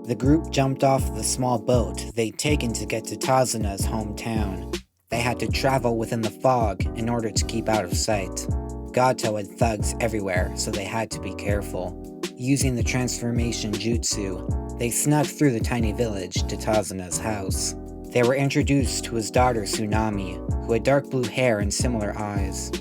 The group jumped off the small boat they'd taken to get to Tazuna's hometown. They had to travel within the fog in order to keep out of sight. Gato had thugs everywhere, so they had to be careful. Using the transformation jutsu, they snuck through the tiny village to Tazuna's house. They were introduced to his daughter Tsunami, who had dark blue hair and similar eyes.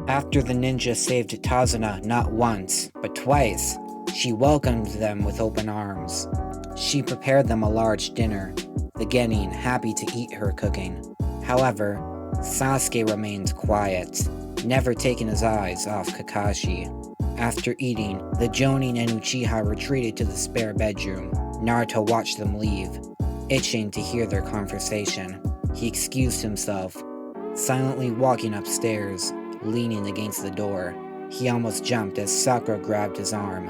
After the ninja saved Tazuna not once, but twice, she welcomed them with open arms. She prepared them a large dinner, the genin happy to eat her cooking. However, Sasuke remained quiet, never taking his eyes off Kakashi. After eating, the Jonin and Uchiha retreated to the spare bedroom. Naruto watched them leave, itching to hear their conversation. He excused himself, silently walking upstairs, leaning against the door. He almost jumped as Sakura grabbed his arm.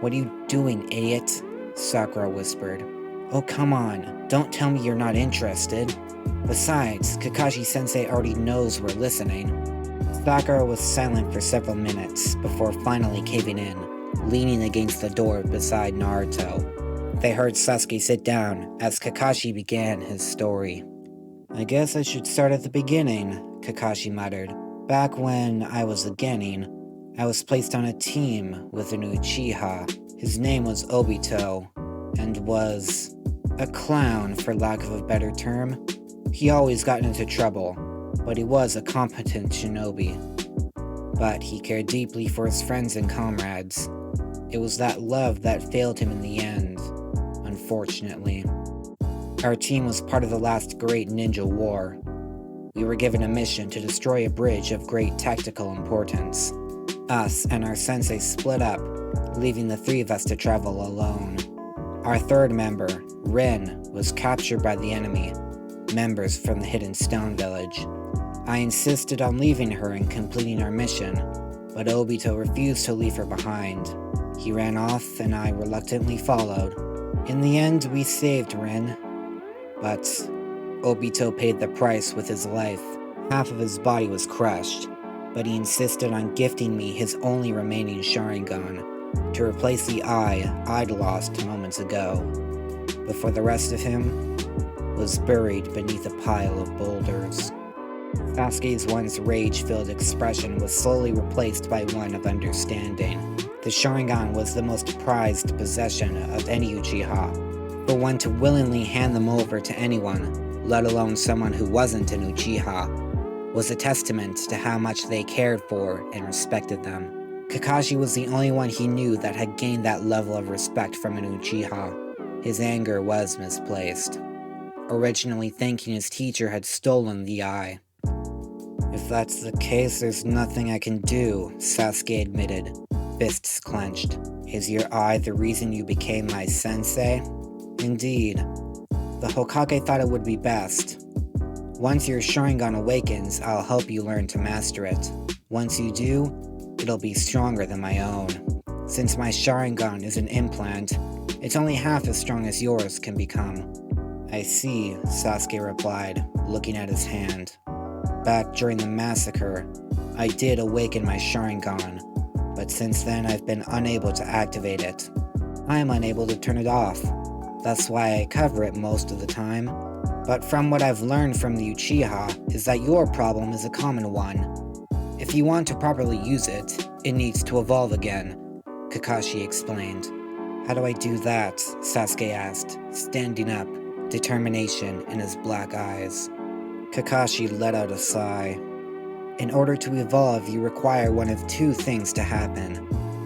"What are you doing, idiot?" Sakura whispered. "Oh, come on, don't tell me you're not interested. Besides, Kakashi-sensei already knows we're listening." Sakura was silent for several minutes before finally caving in, leaning against the door beside Naruto. They heard Sasuke sit down as Kakashi began his story. "I guess I should start at the beginning," Kakashi muttered. "Back when I was a genin, I was placed on a team with an Uchiha. His name was Obito, and was a clown, for lack of a better term. He always got into trouble, but he was a competent shinobi. But he cared deeply for his friends and comrades. It was that love that failed him in the end, unfortunately. Our team was part of the last great ninja war. We were given a mission to destroy a bridge of great tactical importance. Us and our sensei split up, leaving the three of us to travel alone. Our third member, Rin, was captured by the enemy, members from the Hidden Stone Village. I insisted on leaving her and completing our mission, but Obito refused to leave her behind. He ran off and I reluctantly followed. In the end, we saved Rin, but Obito paid the price with his life. Half of his body was crushed, but he insisted on gifting me his only remaining Sharingan to replace the eye I'd lost moments ago, before the rest of him was buried beneath a pile of boulders. Sasuke's once rage-filled expression was slowly replaced by one of understanding. The Sharingan was the most prized possession of any Uchiha. For one to willingly hand them over to anyone, let alone someone who wasn't an Uchiha, was a testament to how much they cared for and respected them. Kakashi was the only one he knew that had gained that level of respect from an Uchiha. His anger was misplaced, originally thinking his teacher had stolen the eye. "If that's the case, there's nothing I can do," Sasuke admitted, fists clenched. "Is your eye the reason you became my sensei?" "Indeed. The Hokage thought it would be best. Once your Sharingan awakens, I'll help you learn to master it. Once you do, it'll be stronger than my own. Since my Sharingan is an implant, it's only half as strong as yours can become." "I see," Sasuke replied, looking at his hand. "Back during the massacre, I did awaken my Sharingan, but since then I've been unable to activate it. I am unable to turn it off. That's why I cover it most of the time. But from what I've learned from the Uchiha is that your problem is a common one. If you want to properly use it, it needs to evolve again," Kakashi explained. "How do I do that?" Sasuke asked, standing up, determination in his black eyes. Kakashi let out a sigh. "In order to evolve, you require one of two things to happen.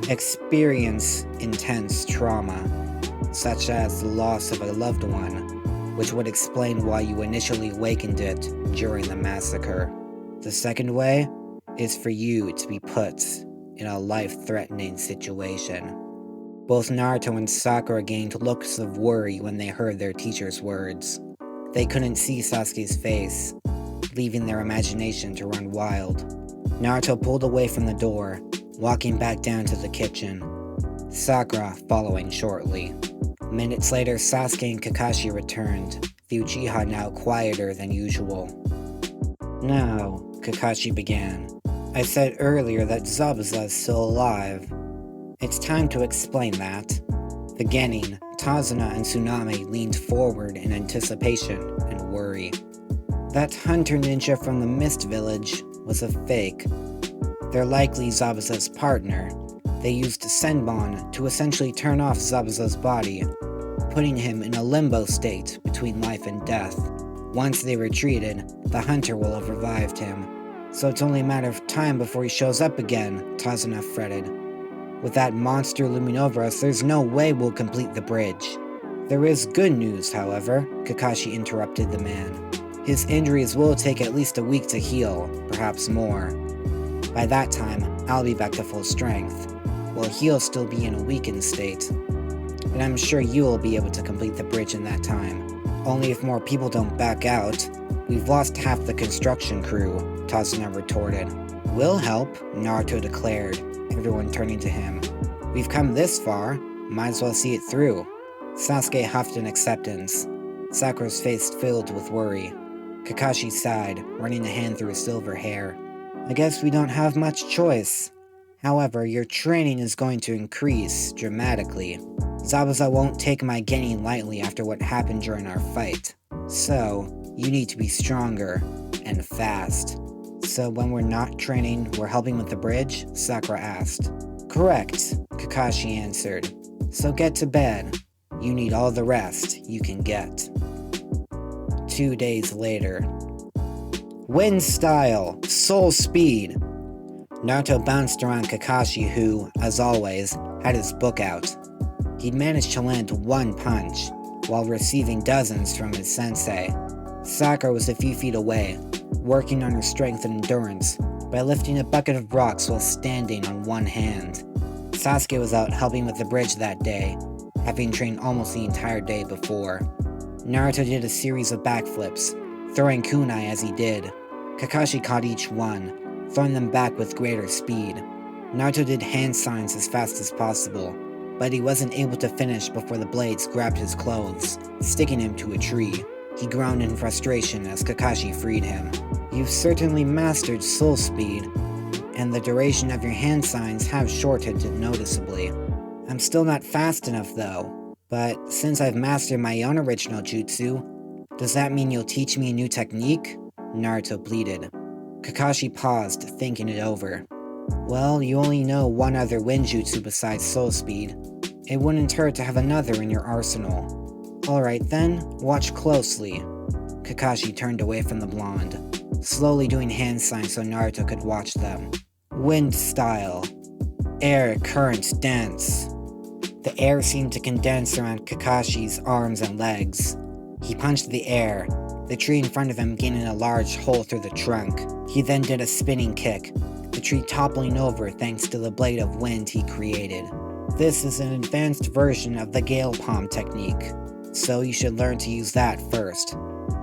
Experience intense trauma, such as the loss of a loved one, which would explain why you initially awakened it during the massacre. The second way is for you to be put in a life-threatening situation." Both Naruto and Sakura gained looks of worry when they heard their teacher's words. They couldn't see Sasuke's face, leaving their imagination to run wild. Naruto pulled away from the door, walking back down to the kitchen, Sakura following shortly. Minutes later, Sasuke and Kakashi returned, the Uchiha now quieter than usual. "Now," Kakashi began, "I said earlier that Zabuza is still alive. It's time to explain that. The Genin, Tazuna, and Tsunami leaned forward in anticipation and worry. That hunter ninja from the Mist Village was a fake. They're likely Zabuza's partner. They used Senbon to essentially turn off Zabuza's body, putting him in a limbo state between life and death. Once they retreated, the hunter will have revived him. So it's only a matter of time before he shows up again, Tazuna fretted. With that monster looming over us, there's no way we'll complete the bridge. There is good news, however, Kakashi interrupted the man. His injuries will take at least a week to heal, perhaps more. By that time, I'll be back to full strength, while he'll still be in a weakened state. And I'm sure you'll be able to complete the bridge in that time. Only if more people don't back out. We've lost half the construction crew, Tazuna retorted. We'll help, Naruto declared, everyone turning to him. We've come this far, might as well see it through. Sasuke huffed in acceptance. Sakura's face filled with worry. Kakashi sighed, running a hand through his silver hair. I guess we don't have much choice. However, your training is going to increase dramatically. Zabuza won't take my Genin lightly after what happened during our fight. So, you need to be stronger and fast. So when we're not training, we're helping with the bridge? Sakura asked. Correct, Kakashi answered. So get to bed. You need all the rest you can get. 2 days later. Wind style, soul speed. Naruto bounced around Kakashi who, as always, had his book out. He'd managed to land one punch, while receiving dozens from his sensei. Sakura was a few feet away, working on her strength and endurance by lifting a bucket of rocks while standing on one hand. Sasuke was out helping with the bridge that day, having trained almost the entire day before. Naruto did a series of backflips, throwing kunai as he did. Kakashi caught each one, throwing them back with greater speed. Naruto did hand signs as fast as possible, but he wasn't able to finish before the blades grabbed his clothes, sticking him to a tree. He groaned in frustration as Kakashi freed him. You've certainly mastered soul speed, and the duration of your hand signs have shortened noticeably. I'm still not fast enough though, but since I've mastered my own original jutsu, does that mean you'll teach me a new technique? Naruto pleaded. Kakashi paused, thinking it over. Well, you only know one other wind jutsu besides soul speed. It wouldn't hurt to have another in your arsenal. Alright then, watch closely. Kakashi turned away from the blonde, slowly doing hand signs so Naruto could watch them. Wind style. Air current dance. The air seemed to condense around Kakashi's arms and legs. He punched the air, the tree in front of him gaining a large hole through the trunk. He then did a spinning kick, the tree toppling over thanks to the blade of wind he created. This is an advanced version of the Gale Palm technique, so you should learn to use that first.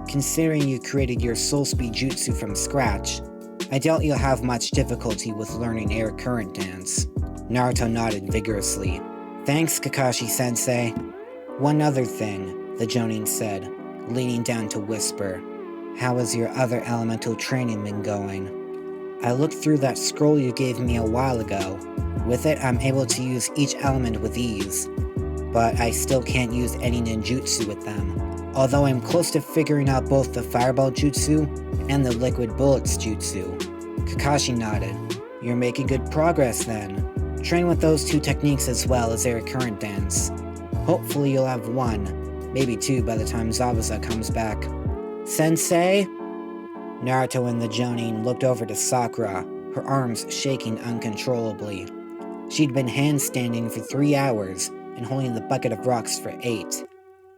Considering you created your soul speed jutsu from scratch, I doubt you'll have much difficulty with learning air current dance. Naruto nodded vigorously. Thanks, Kakashi-sensei. One other thing, the Jonin said, leaning down to whisper. How has your other elemental training been going? I looked through that scroll you gave me a while ago. With it, I'm able to use each element with ease, but I still can't use any ninjutsu with them. Although I'm close to figuring out both the fireball jutsu and the liquid bullets jutsu. Kakashi nodded. You're making good progress then. Train with those two techniques as well as air current dance. Hopefully you'll have one, maybe two by the time Zabuza comes back. Sensei? Naruto and the Jonin looked over to Sakura, her arms shaking uncontrollably. She'd been handstanding for 3 hours and holding the bucket of rocks for 8,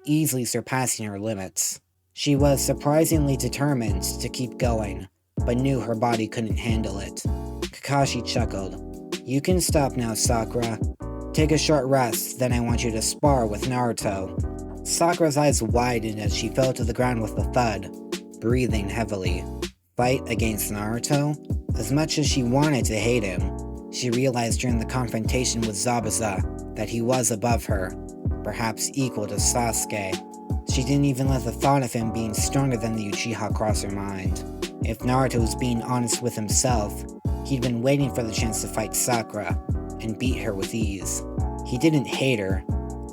easily surpassing her limits. She was surprisingly determined to keep going, but knew her body couldn't handle it. Kakashi chuckled. You can stop now, Sakura. Take a short rest, then I want you to spar with Naruto. Sakura's eyes widened as she fell to the ground with a thud, breathing heavily. Fight against Naruto? As much as she wanted to hate him, she realized during the confrontation with Zabuza that he was above her, perhaps equal to Sasuke. She didn't even let the thought of him being stronger than the Uchiha cross her mind. If Naruto was being honest with himself, he'd been waiting for the chance to fight Sakura and beat her with ease. He didn't hate her,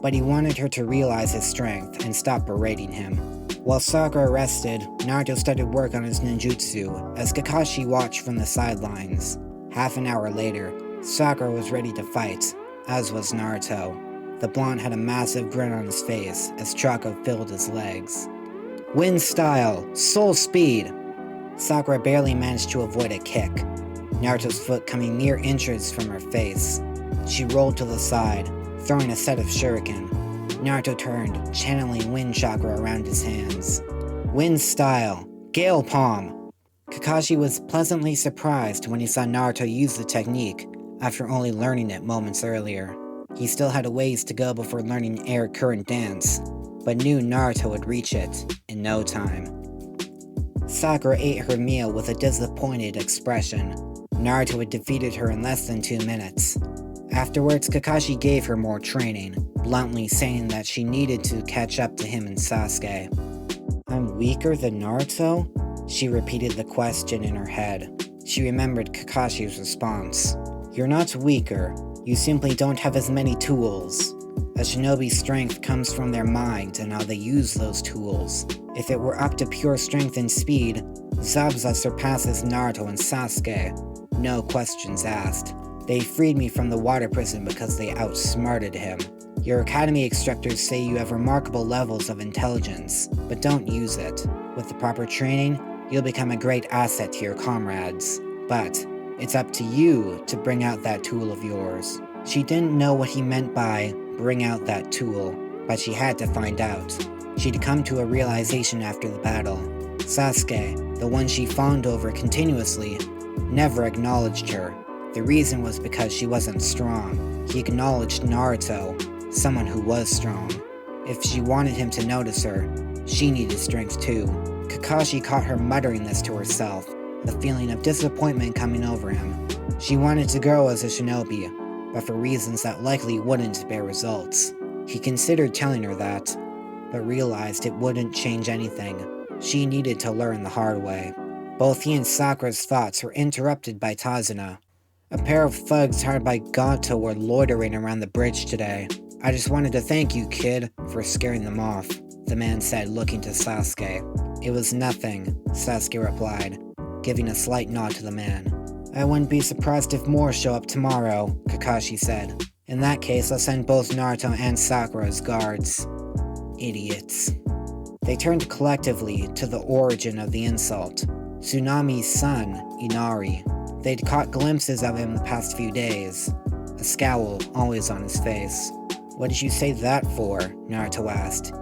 but he wanted her to realize his strength and stop berating him. While Sakura rested, Naruto started work on his ninjutsu as Kakashi watched from the sidelines. Half an hour later, Sakura was ready to fight, as was Naruto. The blonde had a massive grin on his face as chakra filled his legs. Wind style, soul speed! Sakura barely managed to avoid a kick, Naruto's foot coming mere inches from her face. She rolled to the side, throwing a set of shuriken. Naruto turned, channeling wind chakra around his hands. Wind style, gale palm! Kakashi was pleasantly surprised when he saw Naruto use the technique after only learning it moments earlier. He still had a ways to go before learning air current dance, but knew Naruto would reach it in no time. Sakura ate her meal with a disappointed expression. Naruto had defeated her in less than 2 minutes. Afterwards, Kakashi gave her more training, bluntly saying that she needed to catch up to him and Sasuke. "I'm weaker than Naruto?" She repeated the question in her head. She remembered Kakashi's response. "You're not weaker, you simply don't have as many tools. A shinobi's strength comes from their mind and how they use those tools. If it were up to pure strength and speed, Zabuza surpasses Naruto and Sasuke. No questions asked. They freed me from the water prison because they outsmarted him. Your academy instructors say you have remarkable levels of intelligence, but don't use it. With the proper training, you'll become a great asset to your comrades. But it's up to you to bring out that tool of yours." She didn't know what he meant by bring out that tool, but she had to find out. She'd come to a realization after the battle. Sasuke, the one she fawned over continuously, never acknowledged her. The reason was because she wasn't strong. He acknowledged Naruto, someone who was strong. If she wanted him to notice her, she needed strength too. Kakashi caught her muttering this to herself, the feeling of disappointment coming over him. She wanted to grow as a shinobi, but for reasons that likely wouldn't bear results. He considered telling her that, but realized it wouldn't change anything. She needed to learn the hard way. Both he and Sakura's thoughts were interrupted by Tazuna. "A pair of thugs hired by Gato were loitering around the bridge today. I just wanted to thank you, kid, for scaring them off," the man said, looking to Sasuke. "It was nothing," Sasuke replied, giving a slight nod to the man. "I wouldn't be surprised if more show up tomorrow," Kakashi said. "In that case, I'll send both Naruto and Sakura as guards." Idiots. They turned collectively to the origin of the insult. Tsunami's son, Inari. They'd caught glimpses of him the past few days, a scowl always on his face. "What did you say that for?" Naruto asked,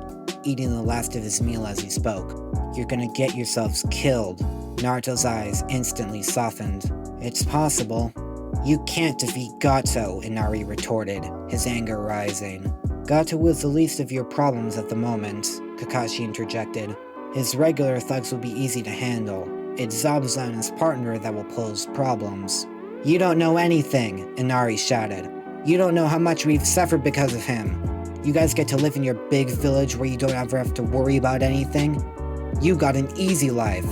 eating the last of his meal as he spoke. "You're gonna get yourselves killed." Naruto's eyes instantly softened. "It's possible." "You can't defeat Gato," Inari retorted, his anger rising. "Gato was the least of your problems at the moment," Kakashi interjected. "His regular thugs will be easy to handle. It's Zabuza and his partner that will pose problems." "You don't know anything," Inari shouted. "You don't know how much we've suffered because of him. You guys get to live in your big village where you don't ever have to worry about anything. You got an easy life."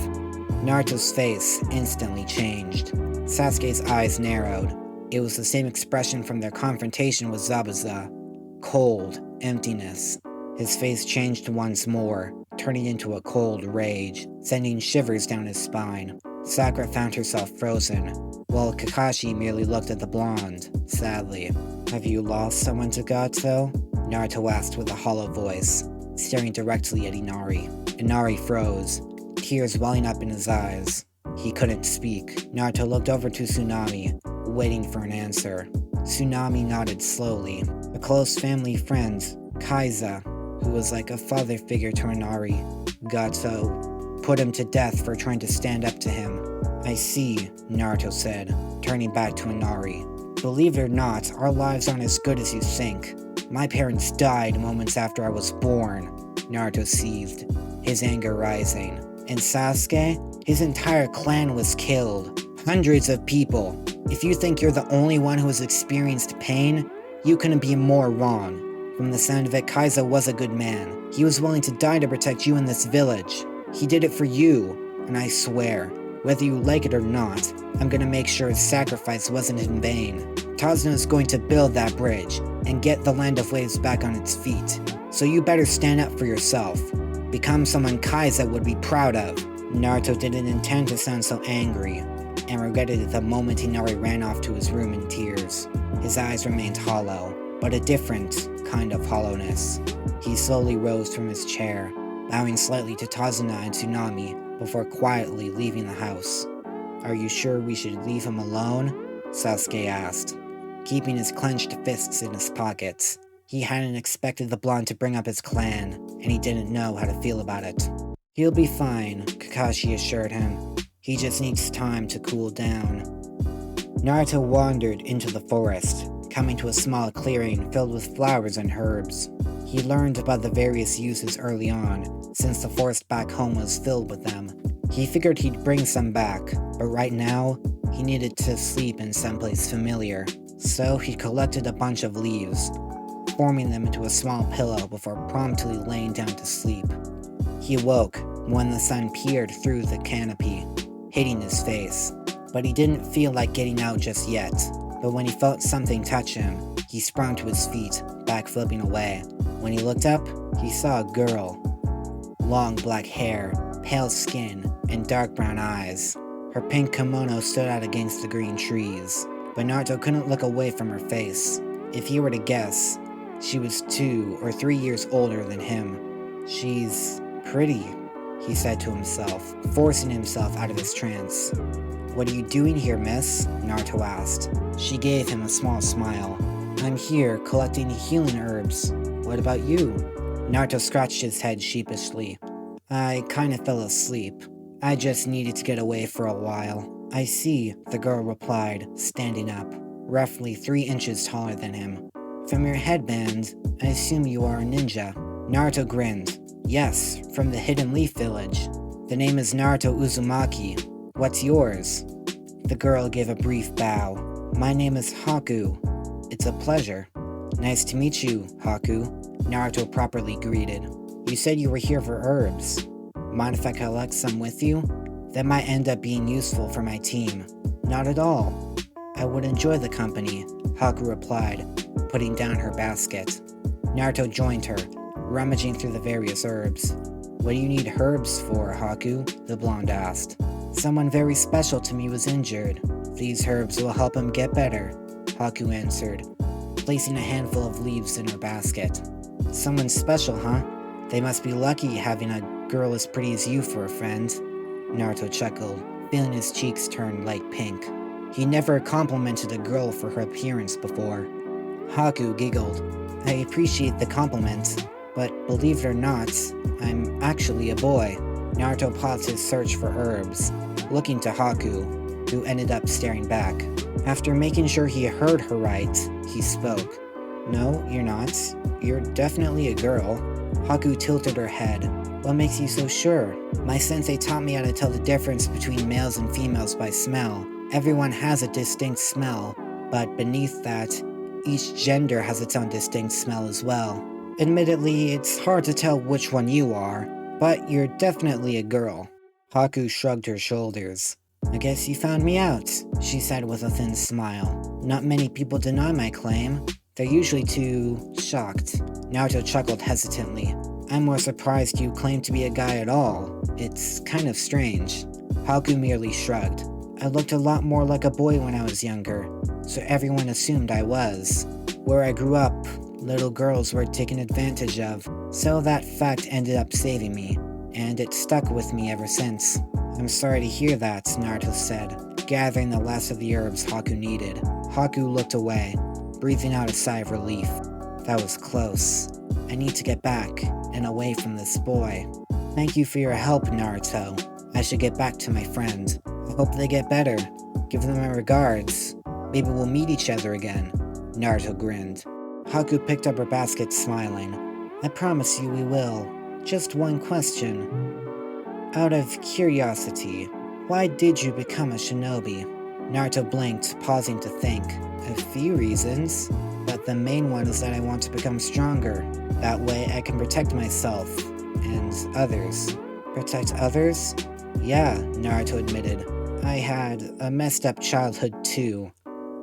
Naruto's face instantly changed. Sasuke's eyes narrowed. It was the same expression from their confrontation with Zabuza. Cold emptiness. His face changed once more, turning into a cold rage, sending shivers down his spine. Sakura found herself frozen, while Kakashi merely looked at the blonde, sadly. "Have you lost someone to Gato?" Naruto asked with a hollow voice, staring directly at Inari. Inari froze, tears welling up in his eyes. He couldn't speak. Naruto looked over to Tsunami, waiting for an answer. Tsunami nodded slowly. A close family friend, Kaiza, who was like a father figure to Inari. Gato put him to death for trying to stand up to him. "I see," Naruto said, turning back to Inari. "Believe it or not, our lives aren't as good as you think. My parents died moments after I was born." Naruto seethed, his anger rising. "And Sasuke? His entire clan was killed. Hundreds of people. If you think you're the only one who has experienced pain, you couldn't be more wrong. From the sound of it, Kaiza was a good man. He was willing to die to protect you in this village. He did it for you, and I swear, Whether you like it or not, I'm gonna make sure his sacrifice wasn't in vain. Tazuna is going to build that bridge and get the Land of Waves back on its feet. So you better stand up for yourself. Become someone Kaiza would be proud of. Naruto didn't intend to sound so angry, and regretted it the moment Hinari ran off to his room in tears. His eyes remained hollow, but a different kind of hollowness. He slowly rose from his chair, bowing slightly to Tazuna and Tsunami before quietly leaving the house. "Are you sure we should leave him alone?" Sasuke asked, keeping his clenched fists in his pockets. He hadn't expected the blonde to bring up his clan, and he didn't know how to feel about it. "He'll be fine," Kakashi assured him. "He just needs time to cool down." Naruto wandered into the forest, coming to a small clearing filled with flowers and herbs. He learned about the various uses early on, since the forest back home was filled with them. He figured he'd bring some back, but right now, he needed to sleep in someplace familiar. So he collected a bunch of leaves, forming them into a small pillow before promptly laying down to sleep. He awoke when the sun peered through the canopy, hitting his face, but he didn't feel like getting out just yet. But when he felt something touch him, he sprung to his feet, backflipping away. When he looked up, he saw a girl. Long black hair, pale skin, and dark brown eyes. Her pink kimono stood out against the green trees, but Naruto couldn't look away from her face. If he were to guess, she was 2 or 3 years older than him. "She's pretty," he said to himself, forcing himself out of his trance. "What are you doing here, miss?" Naruto asked. She gave him a small smile. "I'm here collecting healing herbs. What about you?" Naruto scratched his head sheepishly. "I kinda fell asleep. I just needed to get away for a while." "I see," the girl replied, standing up, roughly 3 inches taller than him. "From your headband, I assume you are a ninja." Naruto grinned. "Yes, from the Hidden Leaf Village. The name is Naruto Uzumaki. What's yours?" The girl gave a brief bow. "My name is Haku. It's a pleasure." "Nice to meet you, Haku," Naruto properly greeted. "You said you were here for herbs. Mind if I collect some with you? That might end up being useful for my team." "Not at all. I would enjoy the company," Haku replied, putting down her basket. Naruto joined her, rummaging through the various herbs. "What do you need herbs for, Haku?" the blonde asked. "Someone very special to me was injured. These herbs will help him get better," Haku answered, placing a handful of leaves in her basket. "Someone special, huh? They must be lucky having a girl as pretty as you for a friend." Naruto chuckled, feeling his cheeks turn light pink. He never complimented a girl for her appearance before. Haku giggled. "I appreciate the compliment, but believe it or not, I'm actually a boy." Naruto paused his search for herbs, looking to Haku, who ended up staring back. After making sure he heard her right, he spoke. "No, you're not. You're definitely a girl." Haku tilted her head. "What makes you so sure?" "My sensei taught me how to tell the difference between males and females by smell. Everyone has a distinct smell, but beneath that, each gender has its own distinct smell as well. Admittedly, it's hard to tell which one you are, but you're definitely a girl." Haku shrugged her shoulders. "I guess you found me out," she said with a thin smile. "Not many people deny my claim. They're usually too shocked." Naruto chuckled hesitantly. "I'm more surprised you claim to be a guy at all. It's kind of strange." Haku merely shrugged. "I looked a lot more like a boy when I was younger, so everyone assumed I was. Where I grew up, little girls were taken advantage of, so that fact ended up saving me, and it stuck with me ever since." "I'm sorry to hear that," Naruto said, gathering the last of the herbs Haku needed. Haku looked away, breathing out a sigh of relief. "That was close. I need to get back, and away from this boy." "Thank you for your help, Naruto. I should get back to my friend. I hope they get better. Give them my regards. Maybe we'll meet each other again." Naruto grinned. Haku picked up her basket, smiling. "I promise you we will. Just one question. Out of curiosity, why did you become a shinobi?" Naruto blinked, pausing to think. "A few reasons, but the main one is that I want to become stronger. That way I can protect myself and others." "Protect others?" "Yeah," Naruto admitted. I had a messed up childhood too.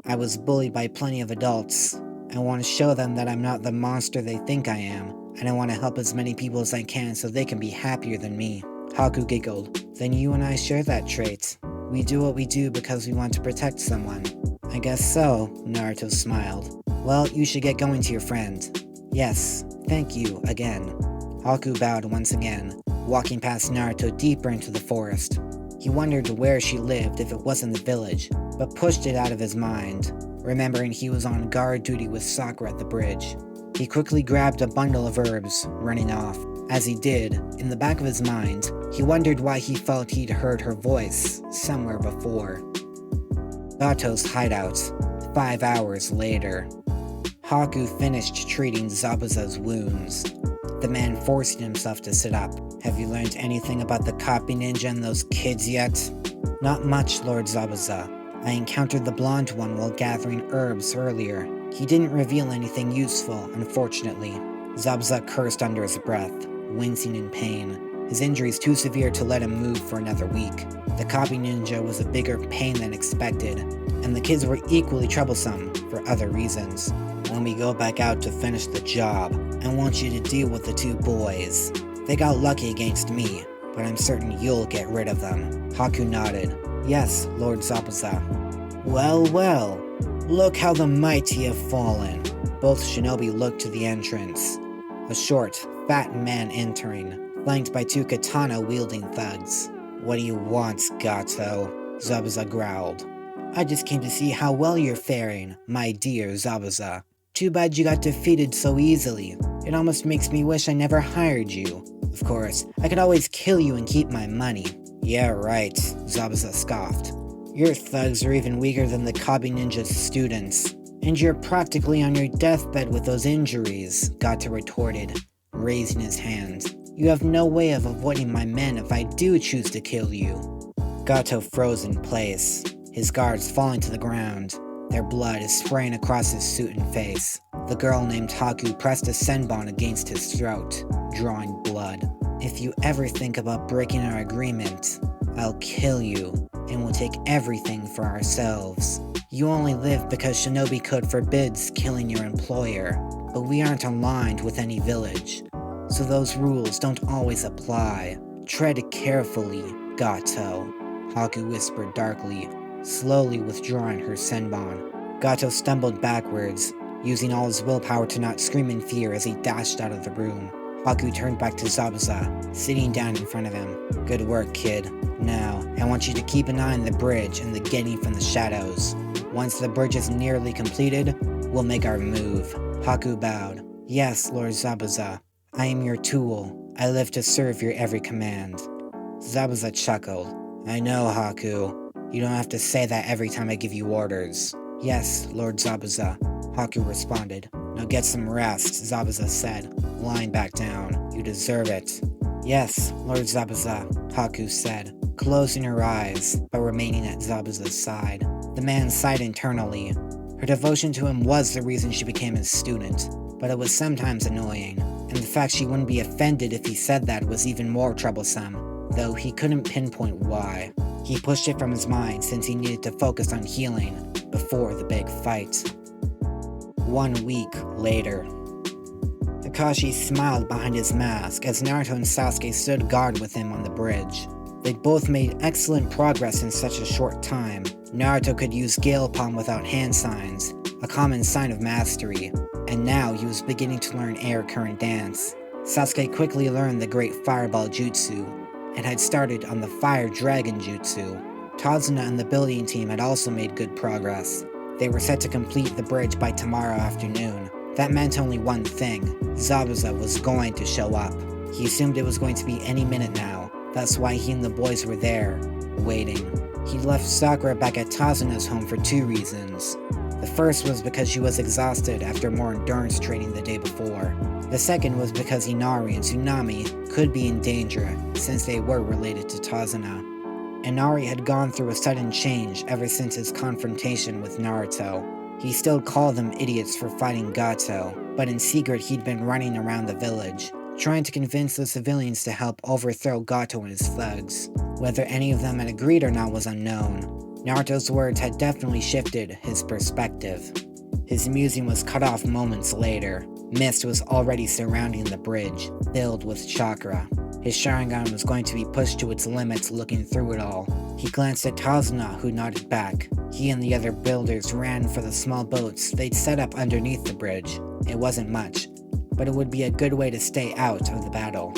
I was bullied by plenty of adults. I want to show them that I'm not the monster they think I am, and I want to help as many people as I can so they can be happier than me. Haku giggled. Then you and I share that trait. We do what we do because we want to protect someone. I guess so, Naruto smiled. Well, you should get going to your friend. Yes, thank you, again. Haku bowed once again, walking past Naruto deeper into the forest. He wondered where she lived if it wasn't the village, but pushed it out of his mind, remembering he was on guard duty with Sakura at the bridge. He quickly grabbed a bundle of herbs, running off. As he did, in the back of his mind, he wondered why he felt he'd heard her voice somewhere before. Gato's hideout, 5 hours later. Haku finished treating Zabuza's wounds. The man forced himself to sit up. Have you learned anything about the copy ninja and those kids yet? Not much, Lord Zabuza. I encountered the blonde one while gathering herbs earlier. He didn't reveal anything useful, unfortunately. Zabuza cursed under his breath, wincing in pain. His injuries too severe to let him move for another week. The copy ninja was a bigger pain than expected, and the kids were equally troublesome for other reasons. When we go back out to finish the job, I want you to deal with the 2 boys. They got lucky against me, but I'm certain you'll get rid of them. Haku nodded. Yes, Lord Zabuza. Well, well, look how the mighty have fallen. Both shinobi looked to the entrance. A short, fat man entering, flanked by 2 katana-wielding thugs. What do you want, Gato? Zabuza growled. I just came to see how well you're faring, my dear Zabuza. Too bad you got defeated so easily. It almost makes me wish I never hired you. Of course, I could always kill you and keep my money. Yeah, right, Zabuza scoffed. Your thugs are even weaker than the Kabi Ninja's students. And you're practically on your deathbed with those injuries, Gato retorted, raising his hand. You have no way of avoiding my men if I do choose to kill you. Gato froze in place, his guards falling to the ground. Their blood is spraying across his suit and face. The girl named Haku pressed a senbon against his throat, drawing blood. If you ever think about breaking our agreement, I'll kill you, and we'll take everything for ourselves. You only live because Shinobi Code forbids killing your employer, but we aren't aligned with any village, so those rules don't always apply. Tread carefully, Gato, Haku whispered darkly, slowly withdrawing her senbon. Gato stumbled backwards, using all his willpower to not scream in fear as he dashed out of the room. Haku turned back to Zabuza, sitting down in front of him. Good work, kid. Now, I want you to keep an eye on the bridge and the getting from the shadows. Once the bridge is nearly completed, we'll make our move. Haku bowed. Yes, Lord Zabuza. I am your tool. I live to serve your every command. Zabuza chuckled. I know, Haku. You don't have to say that every time I give you orders. Yes, Lord Zabuza, Haku responded. Now get some rest, Zabuza said, lying back down. You deserve it. Yes, Lord Zabuza, Haku said, closing her eyes, but remaining at Zabuza's side. The man sighed internally. Her devotion to him was the reason she became his student, but it was sometimes annoying, and the fact she wouldn't be offended if he said that was even more troublesome, though he couldn't pinpoint why. He pushed it from his mind since he needed to focus on healing before the big fight. 1 week later. Kakashi smiled behind his mask as Naruto and Sasuke stood guard with him on the bridge. They'd both made excellent progress in such a short time. Naruto could use Gale Palm without hand signs, a common sign of mastery, and now he was beginning to learn Air Current Dance. Sasuke quickly learned the Great Fireball Jutsu, and had started on the Fire Dragon Jutsu. Tazuna and the building team had also made good progress. They were set to complete the bridge by tomorrow afternoon. That meant only one thing: Zabuza was going to show up. He assumed it was going to be any minute now. That's why he and the boys were there, waiting. He left Sakura back at Tazuna's home for 2 reasons. The first was because she was exhausted after more endurance training the day before. The second was because Inari and Tsunami could be in danger since they were related to Tazuna. Inari had gone through a sudden change ever since his confrontation with Naruto. He still called them idiots for fighting Gato, but in secret he'd been running around the village, trying to convince the civilians to help overthrow Gato and his thugs. Whether any of them had agreed or not was unknown. Naruto's words had definitely shifted his perspective. His musing was cut off moments later. Mist was already surrounding the bridge, filled with chakra. His Sharingan was going to be pushed to its limits looking through it all. He glanced at Tazuna, who nodded back. He and the other builders ran for the small boats they'd set up underneath the bridge. It wasn't much, but it would be a good way to stay out of the battle.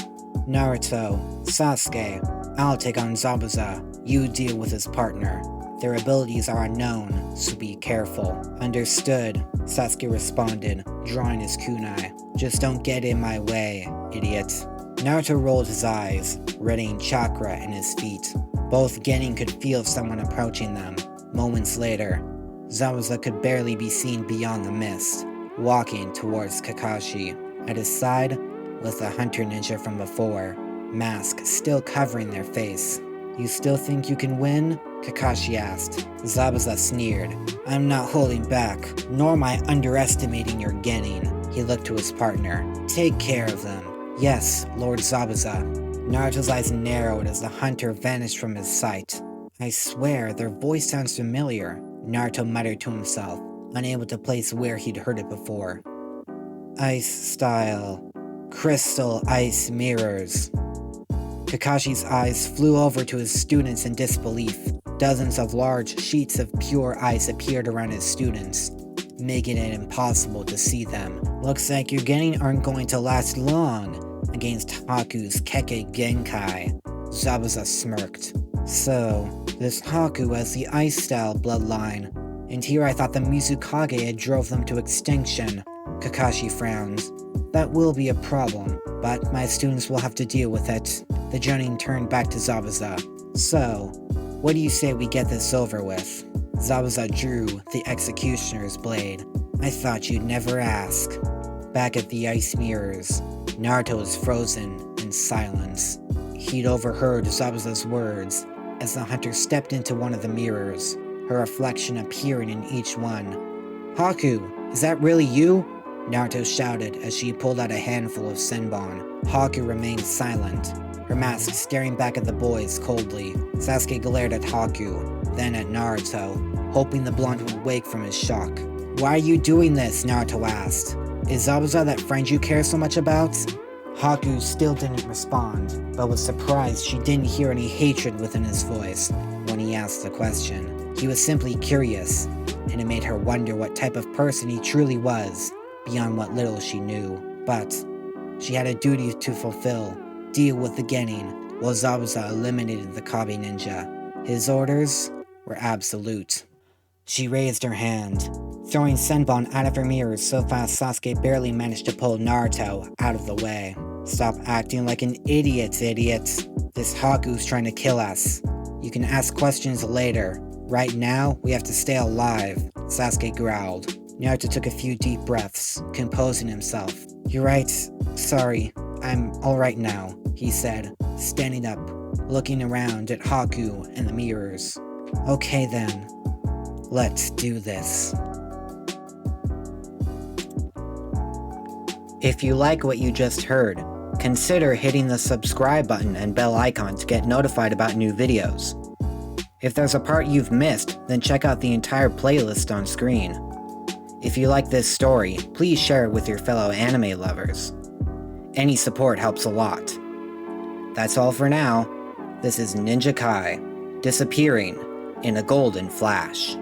Naruto, Sasuke, I'll take on Zabuza. You deal with his partner. Their abilities are unknown, so be careful. Understood, Sasuke responded, drawing his kunai. Just don't get in my way, idiot. Naruto rolled his eyes, readying chakra in his feet. Both Genin could feel someone approaching them. Moments later, Zabuza could barely be seen beyond the mist, walking towards Kakashi. At his side was the hunter ninja from before, mask still covering their face. You still think you can win? Kakashi asked. Zabuza sneered. I'm not holding back, nor am I underestimating your Genin. He looked to his partner. Take care of them. Yes, Lord Zabuza. Naruto's eyes narrowed as the hunter vanished from his sight. I swear, their voice sounds familiar, Naruto muttered to himself, unable to place where he'd heard it before. Ice style. Crystal ice mirrors. Kakashi's eyes flew over to his students in disbelief. Dozens of large sheets of pure ice appeared around his students, making it impossible to see them. Looks like your Genin aren't going to last long against Haku's Keke Genkai. Zabuza smirked. So, this Haku has the ice-style bloodline, and here I thought the Mizukage had drove them to extinction. Kakashi frowns. That will be a problem, but my students will have to deal with it. The Jonin turned back to Zabuza. So, what do you say we get this over with? Zabuza drew the executioner's blade. I thought you'd never ask. Back at the ice mirrors, Naruto was frozen in silence. He'd overheard Zabuza's words as the hunter stepped into one of the mirrors, her reflection appearing in each one. Haku, is that really you? Naruto shouted as she pulled out a handful of senbon. Haku remained silent, her mask staring back at the boys coldly. Sasuke glared at Haku, then at Naruto, hoping the blonde would wake from his shock. Why are you doing this? Naruto asked. Is Zabuza that friend you care so much about? Haku still didn't respond, but was surprised she didn't hear any hatred within his voice when he asked the question. He was simply curious, and it made her wonder what type of person he truly was, beyond what little she knew. But she had a duty to fulfill, deal with the Genin, while Zabuza eliminated the Kabe ninja. His orders were absolute. She raised her hand, throwing senbon out of her mirrors so fast Sasuke barely managed to pull Naruto out of the way. Stop acting like an idiot, idiots. This Haku's trying to kill us. You can ask questions later. Right now, we have to stay alive, Sasuke growled. Naruto took a few deep breaths, composing himself. You're right. Sorry. I'm alright now, he said, standing up, looking around at Haku and the mirrors. Okay then. Let's do this. If you like what you just heard, consider hitting the subscribe button and bell icon to get notified about new videos. If there's a part you've missed, then check out the entire playlist on screen. If you like this story, please share it with your fellow anime lovers. Any support helps a lot. That's all for now. This is Ninja Kai, disappearing in a golden flash.